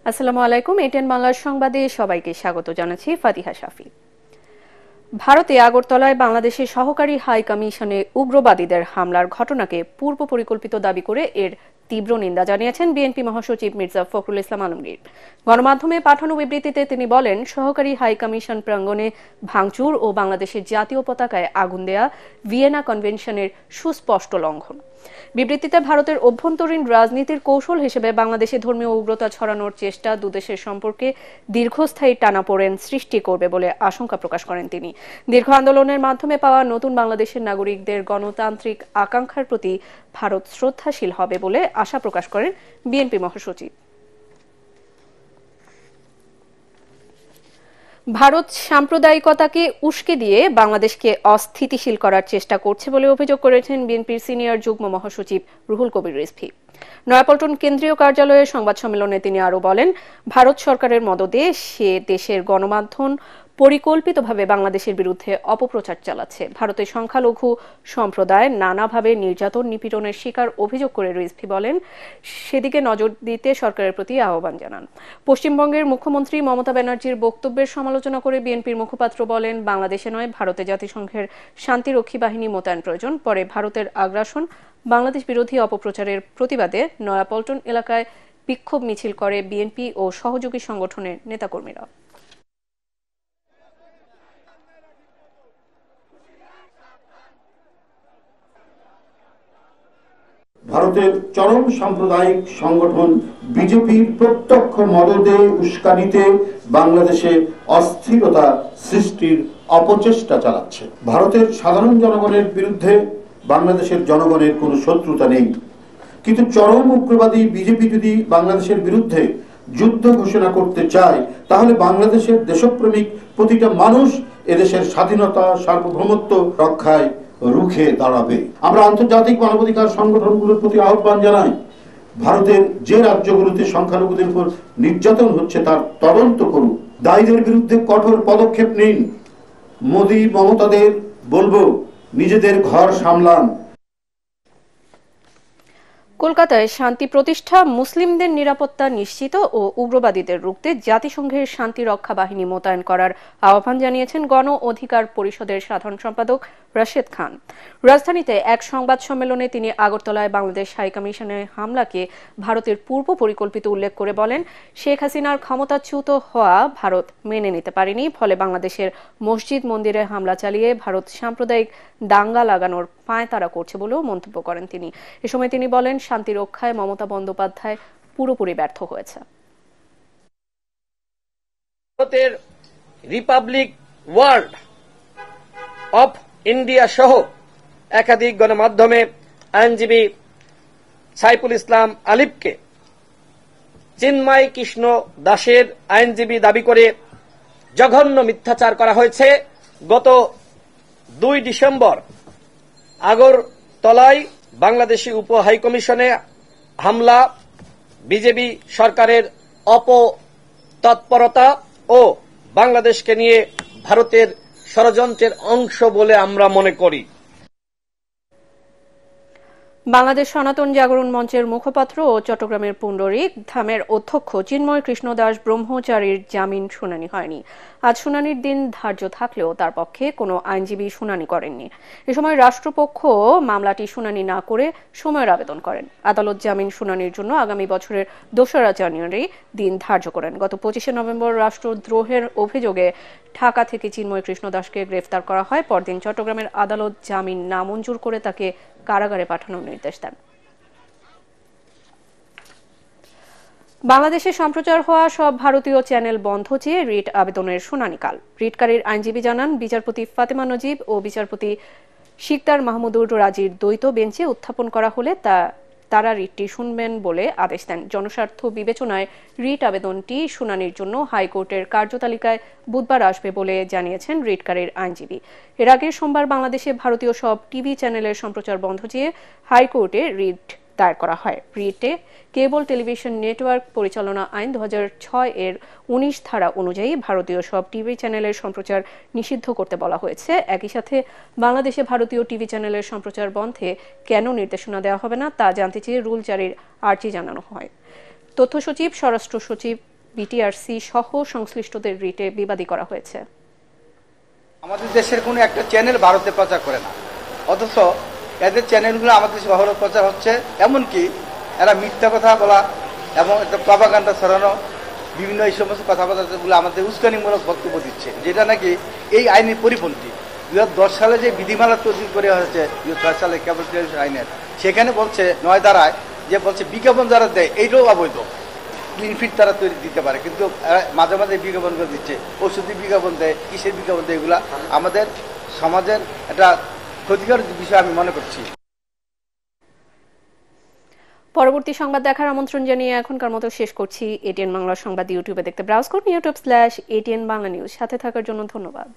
আসসালামু আলাইকুম। এটিএন বাংলার সংবাদে সবাইকে স্বাগত জানাচ্ছি ফাতিহা শাফি। ভারতে আগরতলায় বাংলাদেশের সহকারী হাই কমিশনে উগ্রবাদীদের হামলার ঘটনাকে পূর্ব পরিকল্পিত দাবি করে এর তীব্র নিন্দা জানিয়েছেন বিএনপি মহাসচিব মির্জা ফখরুল ইসলাম আলমগীর। গণমাধ্যমে পাঠানো বিবৃতিতে তিনি বলেন, সহকারী হাই কমিশন প্রাঙ্গণে ভাঙচুর ও বাংলাদেশের জাতীয় পতাকায় আগুন দেয়া ভিয়েনা কনভেনশনের সুস্পষ্ট লঙ্ঘন। বিবৃতিতে ভারতের অভ্যন্তরীণ রাজনীতির কৌশল হিসেবে বাংলাদেশে ধর্মীয় উগ্রতা ছড়ানোর চেষ্টা দুদেশের সম্পর্কে দীর্ঘস্থায়ী টানাপোড়েন সৃষ্টি করবে বলে আশঙ্কা প্রকাশ করেন তিনি। দীর্ঘ আন্দোলনের মাধ্যমে পাওয়া নতুন বাংলাদেশের নাগরিকদের গণতান্ত্রিক আকাঙ্ক্ষার প্রতি ভারত শ্রদ্ধাশীল হবে বলে আশা প্রকাশ করেন বিএনপি মহাসচিব। ভারত সাম্প্রদায়িকতাকে উস্কে দিয়ে বাংলাদেশকে অস্থিতিশীল করার চেষ্টা করছে বলে অভিযোগ করেছেন বিএনপির সিনিয়র যুগ্ম মহাসচিব রুহুল কবির রিজভী। নয়াপল্টন কেন্দ্রীয় কার্যালয়ে সংবাদ সম্মেলনে তিনি আরও বলেন, ভারত সরকারের মদদে সে দেশের গণমাধ্যম পরিকল্পিতভাবে বাংলাদেশের বিরুদ্ধে অপপ্রচার চালাচ্ছে। ভারতের সংখ্যালঘু সম্প্রদায় নানাভাবে নির্যাতন নিপীড়নের শিকার অভিযোগ করে রিজভী বলেন, সেদিকে নজর দিতে সরকারের প্রতি আহ্বান জানান। পশ্চিমবঙ্গের মুখ্যমন্ত্রী মমতা ব্যানার্জির বক্তব্যের সমালোচনা করে বিএনপির মুখপাত্র বলেন, বাংলাদেশে নয় ভারতে জাতিসংঘের শান্তিরক্ষী বাহিনী মোতায়েন প্রয়োজন। পরে ভারতের আগ্রাসন বাংলাদেশ বিরোধী অপপ্রচারের প্রতিবাদে নয়াপল্টন এলাকায় বিক্ষোভ মিছিল করে বিএনপি ও সহযোগী সংগঠনের নেতাকর্মীরা। ভারতের চরম সাম্প্রদায়িক সংগঠন বিজেপির প্রত্যক্ষ মদদে উস্কানিতে বাংলাদেশে অস্থিরতা সৃষ্টির অপচেষ্টা চালাচ্ছে। ভারতের সাধারণ জনগণের বিরুদ্ধে বাংলাদেশের জনগণের কোনো শত্রুতা নেই, কিন্তু চরম উগ্রবাদী বিজেপি যদি বাংলাদেশের বিরুদ্ধে যুদ্ধ ঘোষণা করতে চায়, তাহলে বাংলাদেশের দেশপ্রেমিক প্রতিটা মানুষ এদেশের স্বাধীনতা সার্বভৌমত্ব রক্ষায় রুখে দাঁড়াবে। আমরা আন্তর্জাতিক মানবাধিকার সংগঠনগুলোর প্রতি আহ্বান জানাই, ভারতের যে রাজ্যগুলোতে সংখ্যালঘুদের উপর নির্যাতন হচ্ছে তার তদন্ত করুন, দায়ীদের বিরুদ্ধে কঠোর পদক্ষেপ নিন। মোদি মমতাদের বলবো, নিজেদের ঘর সামলান। কলকাতায় শান্তি প্রতিষ্ঠা, মুসলিমদের নিরাপত্তা নিশ্চিত ও উগ্রবাদীদের রুখতে জাতিসংঘের শান্তিরক্ষা বাহিনী মোতায়েন করার আহ্বান জানিয়েছেন গণ অধিকার পরিষদের সাধারণ সম্পাদক রাশেদ খান। রাজধানীতে এক সংবাদ সম্মেলনে তিনি আগরতলায় বাংলাদেশ হাইকমিশনের হামলাকে ভারতের পূর্ব পরিকল্পিত উল্লেখ করে বলেন, শেখ হাসিনার ক্ষমতাচ্যুত হওয়া ভারত মেনে নিতে পারেনি, ফলে বাংলাদেশের মসজিদ মন্দিরে হামলা চালিয়ে ভারত সাম্প্রদায়িক দাঙ্গা লাগানোর পায়তারা করছে বলেও মন্তব্য করেন তিনি। এ সময় তিনি বলেন, শান্তি রক্ষায় মমতা বন্দ্যোপাধ্যায় পুরোপুরি ব্যর্থ হয়েছে। ভারতের রিপাবলিক ওয়ার্ল্ড অফ ইন্ডিয়া সহ একাধিক গণমাধ্যমে আইনজীবী সাইফুল ইসলাম আলিফকে চিন্ময় কৃষ্ণ দাসের আইনজীবী দাবি করে জঘন্য মিথ্যাচার করা হয়েছে। গত 2 ডিসেম্বর আগরতলায় বাংলাদেশি উপ হাইকমিশনে হামলা বিজেপি সরকারের অপতৎপরতা ও বাংলাদেশকে নিয়ে ভারতের ষড়যন্ত্রের অংশ বলে আমরা মনে করি। বাংলাদেশ সনাতন জাগরণ মঞ্চের মুখপাত্র ও চট্টগ্রামের পুণ্ডরিক ধামের অধ্যক্ষ চিন্ময় কৃষ্ণ দাস ব্রহ্মচারীর জামিন শুনানি হয়নি। আজ শুনানির দিন ধার্য থাকলেও তার পক্ষে কোনো আইনজীবী শুনানি করেননি। এ সময় রাষ্ট্রপক্ষ মামলাটি শুনানি না করে সময়ের আবেদন করেন। আদালত জামিন শুনানির জন্য আগামী বছরের 2 জানুয়ারি দিন ধার্য করেন। গত 25 নভেম্বর রাষ্ট্রদ্রোহের অভিযোগে ঢাকা থেকে চিন্ময় কৃষ্ণ দাসকে গ্রেফতার করা হয়। পরদিন চট্টগ্রামের আদালত জামিন নামঞ্জুর করে তাকে কারাগারে পাঠানোর নির্দেশ দেন। বাংলাদেশে সম্প্রচার হওয়া সব ভারতীয় চ্যানেল বন্ধ চেয়ে রিট আবেদনের শুনানিকাল। রিটকারীর আইনজীবী জানান, বিচারপতি ফাতেমা নজিব ও বিচারপতি শিকদার মাহমুদুর রাজির দ্বৈত বেঞ্চে উত্থাপন করা হলে তারা রিটটি শুনবেন বলে আদেশ দেন। জনস্বার্থ বিবেচনায় রিট আবেদনটি শুনানির জন্য হাইকোর্টের কার্যতালিকায় বুধবার আসবে বলে জানিয়েছেন রিটকারীর আইনজীবী। এর আগে সোমবার বাংলাদেশে ভারতীয় সব টিভি চ্যানেলের সম্প্রচার বন্ধ চেয়ে হাইকোর্টে রিট দায়ের করা হয়। রিটে কেবল টেলিভিশন নেটওয়ার্ক পরিচালনা আইন 2006 এর 19 ধারা অনুযায়ী ভারতীয় সব টিভি চ্যানেলের সম্প্রচার নিষিদ্ধ করতে বলা হয়েছে। একই সাথে বাংলাদেশে ভারতীয় টিভি চ্যানেলের সম্প্রচার বন্ধে কেন নির্দেশনা দেওয়া হবে না তা জানতে চেয়ে রুল জারির আর্জি জানানো হয়। তথ্য সচিব, স্বরাষ্ট্র সচিব বিটিআরসি সহ সংশ্লিষ্টদের রিটে বিবাদী করা হয়েছে। আমাদের দেশের কোনো একটা চ্যানেল ভারতে প্রচার করে না, অথচ এদের চ্যানেলগুলো আমাদের দেশে ভালো প্রচার হচ্ছে। এমনকি এরা মিথ্যা কথা বলা এবং একটা প্রপাগান্ডা ছড়ানো, বিভিন্ন এই সমস্ত কথাবার্তাগুলো আমাদের উস্কানিমূলক বক্তব্য দিচ্ছে, যেটা নাকি এই আইনের পরিপন্থী। 2010 সালে যে বিধিমালা তৈরি করে হয়েছে 2006 সালে কেবল টেলিভিশন আইনের, সেখানে বলছে 9 ধারায় যে বলছে বিজ্ঞাপন যারা দেয় এইটাও অবৈধ, ক্লিন ফিট তারা তৈরি দিতে পারে, কিন্তু মাঝে মাঝে বিজ্ঞাপন করে দিচ্ছে, ওষুধের বিজ্ঞাপন দেয়, কিসের বিজ্ঞাপন দেয়, এগুলা আমাদের সমাজের একটা ক্ষতিকর বিষয় আমি মনে করছি। পরবর্তী সংবাদ দেখার আমন্ত্রণ জানিয়ে এখনকার মতো শেষ করছি। এটিএন বাংলা সংবাদ ইউটিউবে দেখতে ব্রাউজ করুন youtube/ATN বাংলা নিউজ। সাথে থাকার জন্য ধন্যবাদ।